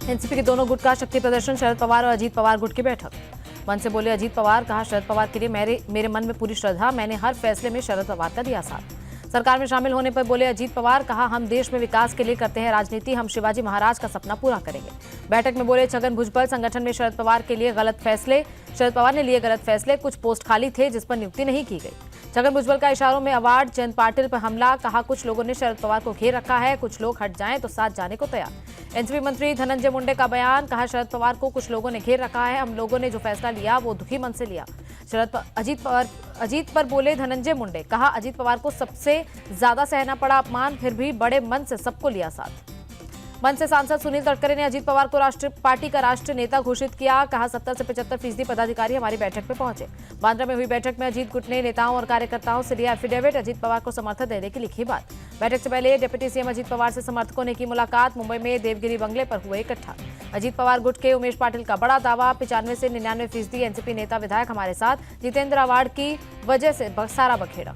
NCP के दोनों गुट का शक्ति प्रदर्शन, शरद पवार और अजीत पवार गुट की बैठक। मन से बोले अजीत पवार, कहा शरद पवार के लिए मेरे मन में पूरी श्रद्धा, मैंने हर फैसले में शरद पवार का दिया साथ। सरकार में शामिल होने पर बोले अजीत पवार, कहा हम देश में विकास के लिए करते हैं राजनीति, हम शिवाजी महाराज का सपना पूरा करेंगे। बैठक में बोले छगन भुजबल, संगठन में शरद पवार के लिए गलत फैसले, शरद पवार ने लिए गलत फैसले, कुछ पोस्ट खाली थे जिस पर नियुक्ति नहीं की गई। छगन भुजबल का इशारों में अवार्ड, जयंत पाटिल पर हमला, कहा कुछ लोगों ने शरद पवार को घेर रखा है, कुछ लोग हट जाएं तो साथ जाने को तैयार। एनसीपी मंत्री धनंजय मुंडे का बयान, कहा शरद पवार को कुछ लोगों ने घेर रखा है, हम लोगों ने जो फैसला लिया वो दुखी मन से लिया। अजीत पर बोले धनंजय मुंडे, कहा अजीत पवार को सबसे ज्यादा सहना पड़ा अपमान, फिर भी बड़े मन से सबको लिया साथ। मन से सांसद सुनील तटकरे ने अजीत पवार को पार्टी का राष्ट्रीय नेता घोषित किया, कहा 70 से 75% पदाधिकारी हमारी बैठक में पहुंचे। बांद्रा में हुई बैठक में अजीत गुट ने नेताओं और कार्यकर्ताओं से लिया एफिडेविट, अजीत पवार को समर्थन देने की लिखी बात। बैठक से पहले डिप्टी सीएम अजीत पवार से समर्थकों ने की मुलाकात, मुंबई में देवगिरी बंगले पर हुए इकट्ठा। अजीत पवार गुट के उमेश पाटिल का बड़ा दावा, 95 से 99% एनसीपी नेता विधायक हमारे साथ, जितेंद्र अवार्ड की वजह से सारा बखेड़ा।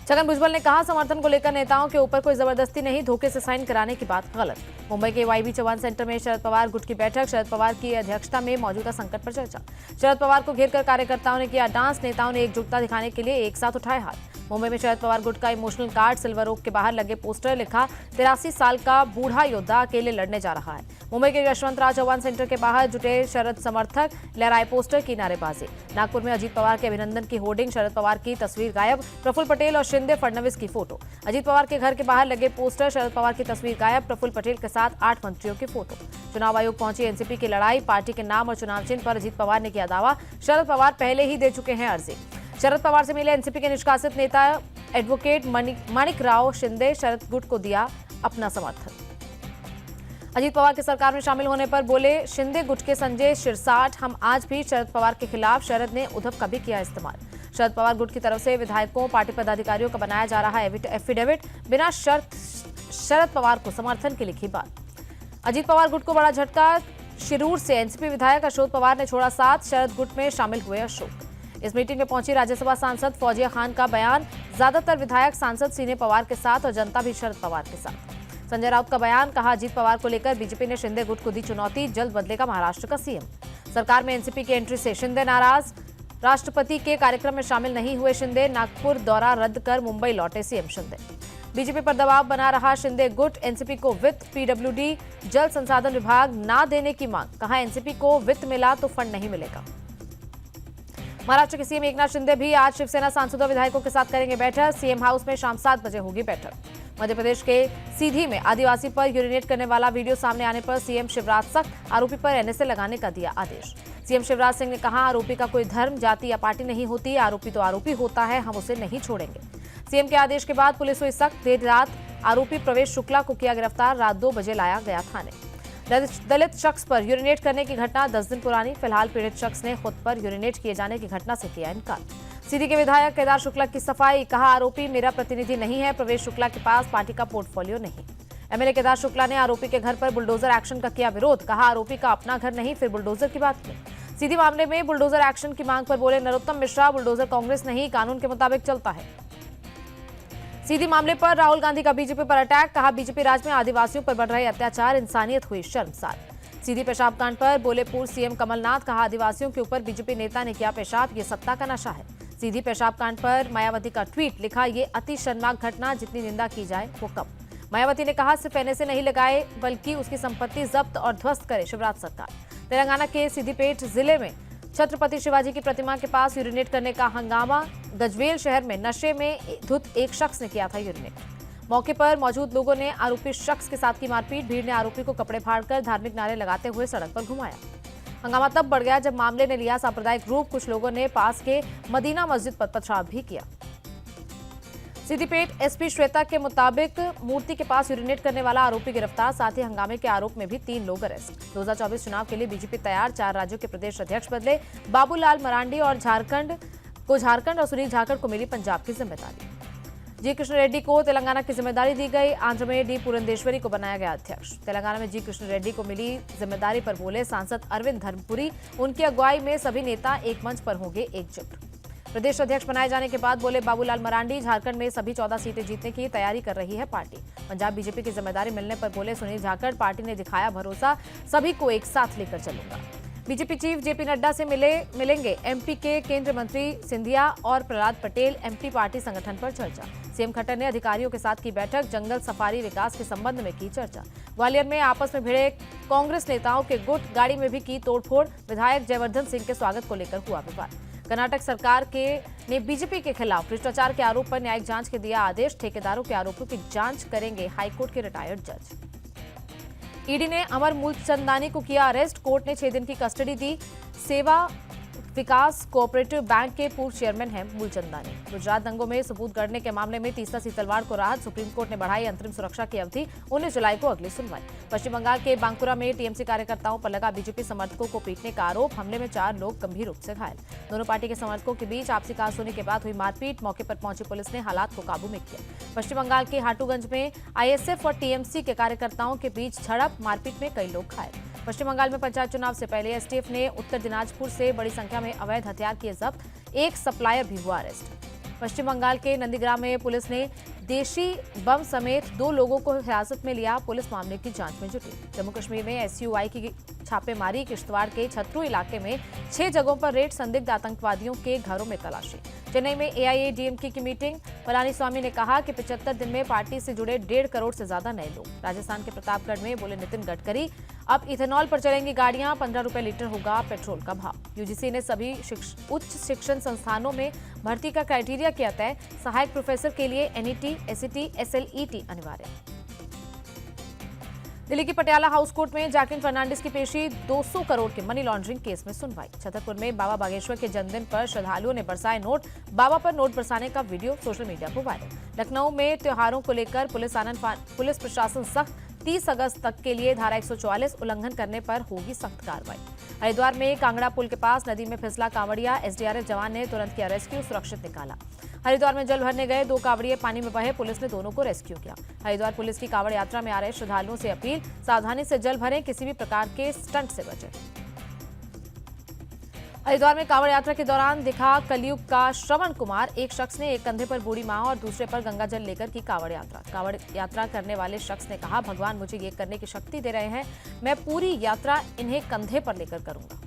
छगन भुजबल ने कहा समर्थन को लेकर नेताओं के ऊपर कोई जबरदस्ती नहीं, धोखे से साइन कराने की बात गलत। मुंबई के वाईबी चौहान सेंटर में शरद पवार गुट की बैठक, शरद पवार की अध्यक्षता में मौजूदा संकट पर चर्चा। शरद पवार को घेरकर कार्यकर्ताओं ने किया डांस, नेताओं ने एकजुटता दिखाने के लिए एक साथ उठाए हाथ। मुंबई में शरद पवार गुट का इमोशनल कार्ड, सिल्वर ओक के बाहर लगे पोस्टर, लिखा 83 साल का बूढ़ा योद्धा अकेले लड़ने जा रहा है। मुंबई के यशवंतराव चौहान सेंटर के बाहर जुटे शरद समर्थक, लहराए पोस्टर की नारेबाजी। नागपुर में अजीत पवार के अभिनंदन की होर्डिंग, शरद पवार की तस्वीर गायब, प्रफुल्ल पटेल और शिंदे फडणवीस की फोटो। अजीत पवार के घर के बाहर लगे पोस्टर, शरद पवार की तस्वीर गायब, प्रफुल्ल पटेल के साथ 8 मंत्रियों की फोटो। चुनाव आयोग पहुंची एनसीपी की लड़ाई, पार्टी के नाम और चुनाव चिन्ह पर अजीत पवार ने किया दावा, शरद पवार पहले ही दे चुके हैं अर्जी। शरद पवार से मिले एनसीपी के निष्कासित नेता एडवोकेट माणिक राव शिंदे, शरद गुट को दिया अपना समर्थन। अजीत पवार की सरकार में शामिल होने पर बोले शिंदे गुट के संजय शिरसाट, हम आज भी शरद पवार के खिलाफ, शरद ने उद्धव का भी किया इस्तेमाल। शरद पवार गुट की तरफ से विधायकों, पार्टी पदाधिकारियों का बनाया जा रहा है एफिडेविट, बिना शर्त शरद पवार को समर्थन की लिखी बात। अजीत पवार गुट को बड़ा झटका, शिरूर से एनसीपी विधायक अशोक पवार ने छोड़ा साथ, शरद गुट में शामिल हुए अशोक। इस मीटिंग में पहुंची राज्यसभा सांसद फौजिया खान का बयान, ज्यादातर विधायक सांसद सीने पवार के साथ और जनता भी शरद पवार के साथ। संजय राउत का बयान, कहा अजीत पवार को लेकर बीजेपी ने शिंदे गुट को दी चुनौती, जल्द बदलेगा महाराष्ट्र का सीएम। सरकार में एनसीपी की एंट्री से शिंदे नाराज, राष्ट्रपति के कार्यक्रम में शामिल नहीं हुए शिंदे, नागपुर दौरा रद्द कर मुंबई लौटे सीएम शिंदे। बीजेपी पर दबाव बना रहा शिंदे गुट, एनसीपी को वित्त, पीडब्ल्यूडी, जल संसाधन विभाग ना देने की मांग, कहा एनसीपी को वित्त मिला तो फंड नहीं मिलेगा। महाराष्ट्र के सीएम एकनाथ शिंदे भी आज शिवसेना सांसदों विधायकों के साथ करेंगे बैठक, सीएम हाउस में शाम 7 बजे होगी बैठक। मध्य प्रदेश के सीधी में आदिवासी पर यूरिनेट करने वाला वीडियो सामने आने पर सीएम शिवराज सख्त, आरोपी पर एनएसए लगाने का दिया आदेश। सीएम शिवराज सिंह ने कहा आरोपी का कोई धर्म, जाति या पार्टी नहीं होती, आरोपी तो आरोपी होता है, हम उसे नहीं छोड़ेंगे। सीएम के आदेश के बाद पुलिस हुई सख्त, देर रात आरोपी प्रवेश शुक्ला को किया गिरफ्तार, रात 2 बजे लाया गया थाने। दलित शख्स पर यूरिनेट करने की घटना 10 दिन पुरानी, फिलहाल पीड़ित शख्स ने खुद पर यूरिनेट किए जाने की घटना से किया इनकार। सीधी के विधायक केदार शुक्ला की सफाई, कहा आरोपी मेरा प्रतिनिधि नहीं है, प्रवेश शुक्ला के पास पार्टी का पोर्टफोलियो नहीं। एमएलए केदार शुक्ला ने आरोपी के घर पर बुलडोजर एक्शन का किया विरोध, कहा आरोपी का अपना घर नहीं, फिर बुलडोजर की बात की। सीधी मामले में बुलडोजर एक्शन की मांग पर बोले नरोत्तम मिश्रा, बुलडोजर कांग्रेस नहीं, कानून के मुताबिक चलता है। सीधी मामले पर राहुल गांधी का बीजेपी पर अटैक, कहा बीजेपी राज में आदिवासियों पर बढ़ रहे अत्याचार, इंसानियत हुई शर्मसार। सीधी पेशाब कांड पर बोले पूर्व सीएम कमलनाथ, कहा आदिवासियों के ऊपर बीजेपी नेता ने किया पेशाब, ये सत्ता का नशा है। सीधी पेशाब कांड पर मायावती का ट्वीट, लिखा ये अति शर्मनाक घटना, जितनी निंदा की जाए वो कम। मायावती ने कहा सिर्फ एनएसए नहीं लगाए बल्कि उसकी संपत्ति जब्त और ध्वस्त करे शिवराज सरकार। तेलंगाना के सिद्दीपेट जिले में छत्रपति शिवाजी की प्रतिमा के पास यूरिनेट करने का हंगामा, गजवेल शहर में नशे में धुत एक शख्स ने किया था यूरिनेट। मौके पर मौजूद लोगों ने आरोपी शख्स के साथ की मारपीट, भीड़ ने आरोपी को कपड़े फाड़कर धार्मिक नारे लगाते हुए सड़क पर घुमाया। हंगामा तब बढ़ गया जब मामले ने लिया सांप्रदायिक रूप, कुछ लोगों ने पास के मदीना मस्जिद पर पथराव भी किया। सिद्दीपेट एसपी श्वेता के मुताबिक मूर्ति के पास यूरिनेट करने वाला आरोपी गिरफ्तार, साथ ही हंगामे के आरोप में भी 3 लोग अरेस्ट। 2024 चुनाव के लिए बीजेपी तैयार, 4 राज्यों के प्रदेश अध्यक्ष बदले, बाबूलाल मरांडी और झारखंड और सुनील जाखड़ को मिली पंजाब की जिम्मेदारी। जी कृष्ण रेड्डी को तेलंगाना की जिम्मेदारी दी गई, आंध्र में डी पुरंदेश्वरी को बनाया गया अध्यक्ष। तेलंगाना में जी कृष्ण रेड्डी को मिली जिम्मेदारी पर बोले सांसद अरविंद धर्मपुरी, उनकी अगुवाई में सभी नेता एक मंच पर होंगे एकजुट। प्रदेश अध्यक्ष बनाए जाने के बाद बोले बाबूलाल मरांडी, झारखंड में सभी 14 सीटें जीतने की तैयारी कर रही है पार्टी। पंजाब बीजेपी की जिम्मेदारी मिलने पर बोले सुनील जाखड़, पार्टी ने दिखाया भरोसा, सभी को एक साथ लेकर चलूंगा। बीजेपी चीफ जेपी नड्डा से मिलेंगे एमपी के केंद्रीय मंत्री सिंधिया और प्रहलाद पटेल, एमपी पार्टी संगठन पर चर्चा। सीएम खट्टर ने अधिकारियों के साथ की बैठक, जंगल सफारी विकास के संबंध में की चर्चा। ग्वालियर में आपस में भिड़े कांग्रेस नेताओं के गुट, गाड़ी में भी की तोड़फोड़। विधायक जयवर्धन सिंह के स्वागत को लेकर हुआ विवाद। कर्नाटक सरकार ने बीजेपी के खिलाफ भ्रष्टाचार के आरोप पर न्यायिक जांच के दिया आदेश। ठेकेदारों के आरोपों की जांच करेंगे हाईकोर्ट के रिटायर्ड जज। ईडी ने अमर मूलचंदानी को किया अरेस्ट, कोर्ट ने 6 दिन की कस्टडी दी। सेवा विकास कोऑपरेटिव बैंक के पूर्व चेयरमैन हैं मूलचंदानी। गुजरात दंगों में सबूत गढ़ने के मामले में तीसरा सीतलवाड़ को राहत, सुप्रीम कोर्ट ने बढ़ाई अंतरिम सुरक्षा की अवधि, 19 जुलाई को अगली सुनवाई। पश्चिम बंगाल के बांकुरा में टीएमसी कार्यकर्ताओं पर लगा बीजेपी समर्थकों को पीटने का आरोप, हमले में 4 लोग गंभीर रूप से घायल। दोनों पार्टी के समर्थकों के बीच आपसी कहासुनी के बाद हुई मारपीट, मौके पर पहुंची पुलिस ने हालात को काबू में किया। पश्चिम बंगाल के हाटूगंज में आईएसएफ और टीएमसी के कार्यकर्ताओं के बीच झड़प, मारपीट में कई लोग घायल। पश्चिम बंगाल में पंचायत चुनाव से पहले एसटीएफ ने उत्तर दिनाजपुर से बड़ी संख्या में अवैध हथियार किए जब्त, एक सप्लायर भी हुआ अरेस्ट। पश्चिम बंगाल के नंदीग्राम में पुलिस ने देशी बम समेत 2 लोगों को हिरासत में लिया, पुलिस मामले की जांच में जुटी। जम्मू कश्मीर में एसयूआई की छापेमारी, किश्तवाड़ के छतरू इलाके में 6 जगहों पर रेड, संदिग्ध आतंकवादियों के घरों में तलाशी। चेन्नई में एआईएडीएमके की मीटिंग, पलानीस्वामी ने कहा कि 75 दिन में पार्टी से जुड़े 1.5 करोड़ से ज्यादा नए लोग। राजस्थान के प्रतापगढ़ में बोले नितिन गडकरी, अब इथेनॉल पर चलेंगी गाड़ियां, 15 रुपए लीटर होगा पेट्रोल का भाव। यूजीसी ने सभी उच्च शिक्षण संस्थानों में भर्ती का क्राइटेरिया किया तय, सहायक प्रोफेसर के लिए एनईटी, एसईटी, एसएलईटी अनिवार्य। दिल्ली की पटियाला हाउस कोर्ट में जैकलिन फर्नांडिस की पेशी, 200 करोड़ के मनी लॉन्ड्रिंग केस में सुनवाई। छतरपुर में बाबा बागेश्वर के जन्मदिन पर श्रद्धालुओं ने बरसाए नोट, बाबा पर नोट बरसाने का वीडियो सोशल मीडिया पर वायरल। लखनऊ में त्योहारों को लेकर पुलिस प्रशासन सख्त, 30 अगस्त तक के लिए धारा 144 उल्लंघन करने पर होगी सख्त कार्रवाई। हरिद्वार में कांगड़ा पुल के पास नदी में फिसला कांवड़िया, एसडीआरएफ जवान ने तुरंत किया रेस्क्यू, सुरक्षित निकाला। हरिद्वार में जल भरने गए 2 कांवड़िए पानी में बहे, पुलिस ने दोनों को रेस्क्यू किया। हरिद्वार पुलिस की कांवड़ यात्रा में आ रहे श्रद्धालुओं से अपील, सावधानी से जल भरें, किसी भी प्रकार के स्टंट से बचें। हरिद्वार में कांवड़ यात्रा के दौरान दिखा कलयुग का श्रवण कुमार, एक शख्स ने एक कंधे पर बूढ़ी मां और दूसरे पर गंगा जल लेकर की कांवड़ यात्रा। कांवड़ यात्रा करने वाले शख्स ने कहा, भगवान मुझे ये करने की शक्ति दे रहे हैं, मैं पूरी यात्रा इन्हें कंधे पर लेकर करूंगा।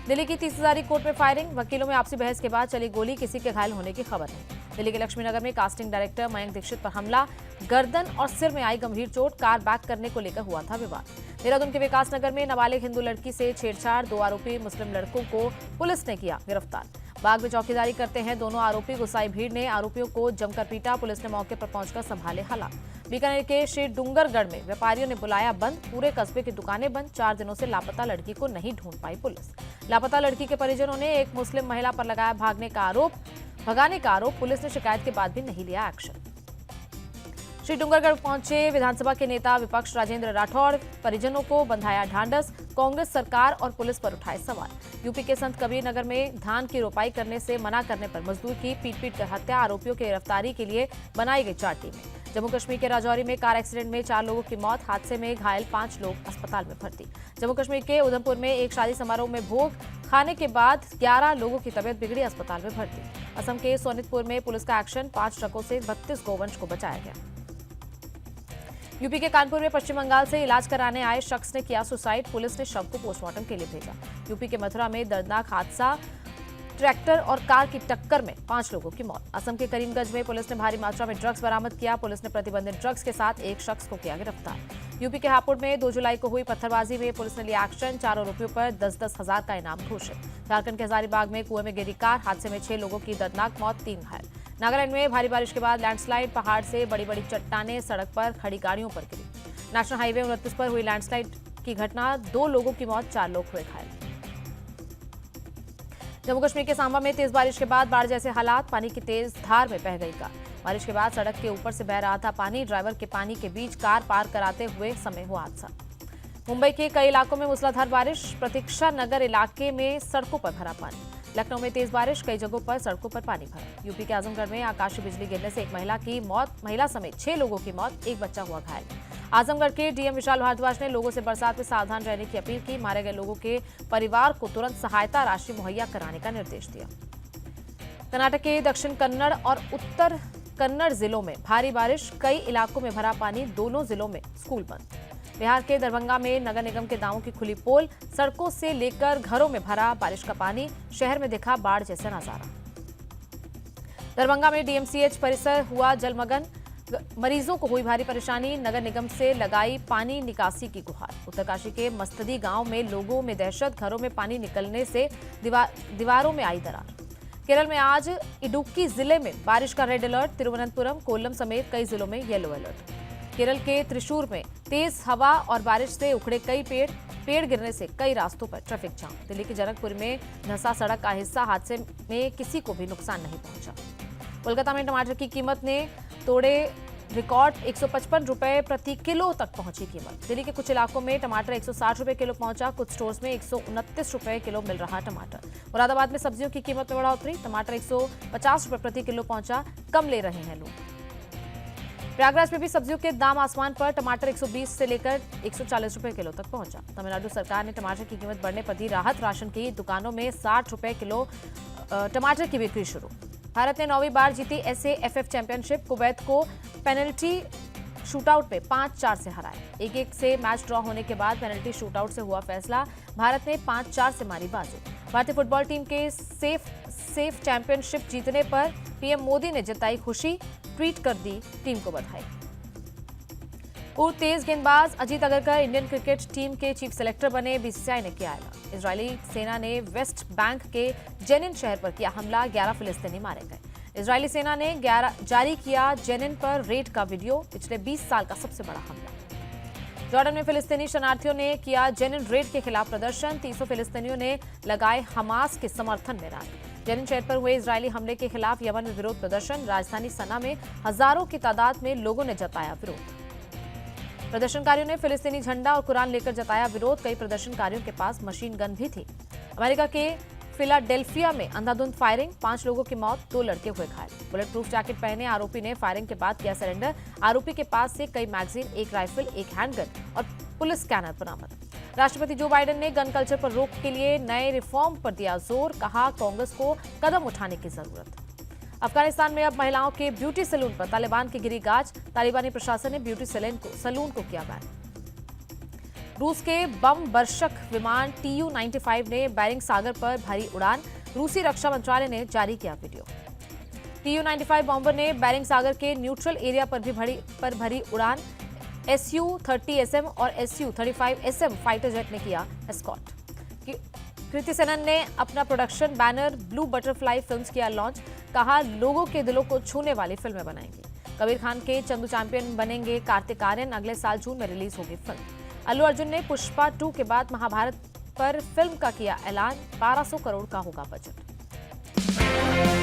दिल्ली की 30 हजारी कोर्ट में फायरिंग, वकीलों में आपसी बहस के बाद चली गोली, किसी के घायल होने की खबर नहीं। दिल्ली के लक्ष्मीनगर में कास्टिंग डायरेक्टर मयंक दीक्षित पर हमला, गर्दन और सिर में आई गंभीर चोट, कार बैक करने को लेकर हुआ था विवाद। देहरादून के विकास नगर में नाबालिग हिंदू लड़की से छेड़छाड़, 2 आरोपी मुस्लिम लड़कों को पुलिस ने किया गिरफ्तार। बाग में चौकीदारी करते हैं दोनों आरोपी, गुस्साई भीड़ ने आरोपियों को जमकर पीटा, पुलिस ने मौके पर पहुंचकर संभाले हालात। बीकानेर के श्री डूंगरगढ़ में व्यापारियों ने बुलाया बंद, पूरे कस्बे की दुकानें बंद, 4 दिनों से लापता लड़की को नहीं ढूंढ पाई पुलिस। लापता लड़की के परिजनों ने एक मुस्लिम महिला पर लगाया भगाने का आरोप, पुलिस ने शिकायत के बाद भी नहीं लिया एक्शन। श्री डूंगरगढ़ पहुंचे विधानसभा के नेता विपक्ष राजेंद्र राठौड़, परिजनों को बंधाया ढांढस, कांग्रेस सरकार और पुलिस पर उठाए सवाल। यूपी के संत कबीर नगर में धान की रोपाई करने से मना करने पर मजदूर की पीट कर हत्या, आरोपियों की गिरफ्तारी के लिए बनाई गई 4 टीमें। जम्मू कश्मीर के राजौरी में कार एक्सीडेंट में 4 लोगों की मौत, हादसे में घायल 5 लोग अस्पताल में भर्ती। जम्मू कश्मीर के उधमपुर में एक शादी समारोह में भोग खाने के बाद 11 लोगों की तबीयत बिगड़ी, अस्पताल में भर्ती। असम के सोनितपुर में पुलिस का एक्शन, 5 ट्रकों से 32 गोवंश को बचाया गया। यूपी के कानपुर में पश्चिम बंगाल से इलाज कराने आए शख्स ने किया सुसाइड, पुलिस ने शव को पोस्टमार्टम के लिए भेजा। यूपी के मथुरा में दर्दनाक हादसा, ट्रैक्टर और कार की टक्कर में 5 लोगों की मौत। असम के करीमगंज में पुलिस ने भारी मात्रा में ड्रग्स बरामद किया, पुलिस ने प्रतिबंधित ड्रग्स के साथ एक शख्स को किया गिरफ्तार। यूपी के हापुड़ में 2 जुलाई को हुई पत्थरबाजी में पुलिस ने लिया एक्शन, 4 आरोपियों पर 10-10 हजार का इनाम घोषित। झारखंड के हजारीबाग में कुएं में गिरी कार, हादसे में 6 लोगों की दर्दनाक मौत, 3 घायल। नागालैंड में भारी बारिश के बाद लैंडस्लाइड, पहाड़ से बड़ी बड़ी चट्टानें सड़क पर खड़ी गाड़ियों पर गिरी। नेशनल हाईवे 29 पर हुई लैंडस्लाइड की घटना, 2 लोगों की मौत, 4 लोग हुए घायल। जम्मू कश्मीर के सांबा में तेज बारिश के बाद बाढ़ जैसे हालात, पानी की तेज धार में बह गई कार। बारिश के बाद सड़क के ऊपर से बह रहा था पानी, ड्राइवर के पानी के बीच कार पार कराते हुए समय हुआ हादसा। मुंबई के कई इलाकों में मूसलाधार बारिश, प्रतीक्षा नगर इलाके में सड़कों पर भरा पानी। लखनऊ में तेज बारिश, कई जगहों पर सड़कों पर पानी भरा। यूपी के आजमगढ़ में आकाशीय बिजली गिरने से एक महिला समेत 6 लोगों की मौत, एक बच्चा हुआ घायल। आजमगढ़ के डीएम विशाल भारद्वाज ने लोगों से बरसात में सावधान रहने की अपील की, मारे गए लोगों के परिवार को तुरंत सहायता राशि मुहैया कराने का निर्देश दिया। कर्नाटक के दक्षिण कन्नड़ और उत्तर कन्नड़ जिलों में भारी बारिश, कई इलाकों में भरा पानी, दोनों जिलों में स्कूल बंद। बिहार के दरभंगा में नगर निगम के दावों की खुली पोल, सड़कों से लेकर घरों में भरा बारिश का पानी, शहर में दिखा बाढ़ जैसा नजारा। दरभंगा में डीएमसीएच परिसर हुआ जलमग्न, मरीजों को हुई भारी परेशानी, नगर निगम से लगाई पानी निकासी की गुहार। उत्तरकाशी के मस्तदी गांव में लोगों में दहशत, घरों में पानी निकलने से दीवारों में आई दरार। केरल में आज इडुक्की जिले में बारिश का रेड अलर्ट, तिरुवनंतपुरम, कोल्लम समेत कई जिलों में येलो अलर्ट। केरल के त्रिशूर में तेज हवा और बारिश से उखड़े कई पेड़ गिरने से कई रास्तों पर ट्रैफिक जाम। दिल्ली के जनकपुर में धंसा सड़क का हिस्सा, हादसे में किसी को भी नुकसान नहीं पहुंचा। कोलकाता में टमाटर की कीमत ने तोड़े रिकॉर्ड, 155 रुपए प्रति किलो तक पहुंची कीमत। दिल्ली के कुछ इलाकों में टमाटर 160 रुपए किलो पहुंचा, कुछ स्टोर्स में 129 रुपए किलो मिल रहा टमाटर। मुरादाबाद में सब्जियों की कीमत में बढ़ोतरी, टमाटर 150 रुपए प्रति किलो पहुंचा, कम ले रहे हैं लोग। प्रयागराज में भी सब्जियों के दाम आसमान पर, टमाटर 120 से लेकर 140 रुपए किलो तक पहुंचा। तमिलनाडु सरकार ने टमाटर की कीमत बढ़ने पर दी राहत, राशन की दुकानों में 60 रुपए किलो टमाटर की बिक्री शुरू। भारत ने 9वीं बार जीती SAFF चैंपियनशिप, कुवैत को पेनल्टी शूटआउट में 5-4 से हराया। 1-1 से मैच ड्रॉ होने के बाद पेनल्टी शूटआउट से हुआ फैसला, भारत ने 5-4 से मारी बाजी। भारतीय फुटबॉल टीम के सेफ चैंपियनशिप जीतने पर पीएम मोदी ने जताई खुशी, ट्वीट कर दी टीम को बधाई। पूर्व तेज गेंदबाज Ajit Agarkar Indian cricket team के चीफ सेलेक्टर बने, बीसीसीआई ने किया ऐलान। इजरायली सेना ने वेस्ट बैंक के जेनिन शहर पर किया हमला, 11 फिलिस्तीनी मारे गए। इजरायली सेना ने जारी किया जेनिन पर रेड का वीडियो, पिछले 20 साल का सबसे बड़ा हमला। जॉर्डन में फिलिस्तीनी शरणार्थियों ने किया जेनिन रेड के खिलाफ प्रदर्शन, 300 फिलिस्तीनियों ने लगाए हमास के समर्थन में नारे। जेनिन शहर पर हुए इजरायली हमले के खिलाफ यमन में विरोध प्रदर्शन, राजधानी सना में हजारों की तादाद में लोगों ने जताया विरोध। प्रदर्शनकारियों ने फिलिस्तीनी झंडा और कुरान लेकर जताया विरोध, कई प्रदर्शनकारियों के पास मशीन गन भी थी। अमेरिका के फिलाडेल्फिया में अंधाधुंध फायरिंग, 5 लोगों की मौत, 2 लड़के हुए घायल। बुलेट प्रूफ जैकेट पहने आरोपी ने फायरिंग के बाद किया सरेंडर, आरोपी के पास से कई मैगजीन, 1 राइफल, 1 हैंडगन और पुलिस स्कैनर बरामद। राष्ट्रपति जो बाइडेन ने गन कल्चर पर रोक के लिए नए रिफॉर्म पर दिया जोर, कहा कांग्रेस को कदम उठाने की जरूरत। अफगानिस्तान में अब महिलाओं के ब्यूटी सैलून पर तालिबान की गिरी गाज, तालिबानी प्रशासन ने ब्यूटी सैलून को किया बैन। रूस के बम वर्षक विमान Tu-95 ने बेरिंग सागर पर भरी उड़ान, रूसी रक्षा मंत्रालय ने जारी किया वीडियो। Tu-95 बॉम्बर ने बेरिंग सागर के न्यूट्रल एरिया पर भरी उड़ान, Su-30SM और Su-35SM फाइटर जेट ने किया एस्कॉर्ट। कृति सेनन ने अपना production banner blue butterfly films किया लॉन्च, कहा लोगों के दिलों को छूने वाली फिल्में बनाएंगी। कबीर खान के चंदू चैंपियन बनेंगे कार्तिक आर्यन, अगले साल जून में रिलीज होगी फिल्म। अल्लू अर्जुन ने पुष्पा 2 के बाद महाभारत पर फिल्म का किया ऐलान, 1200 करोड़ का होगा बजट।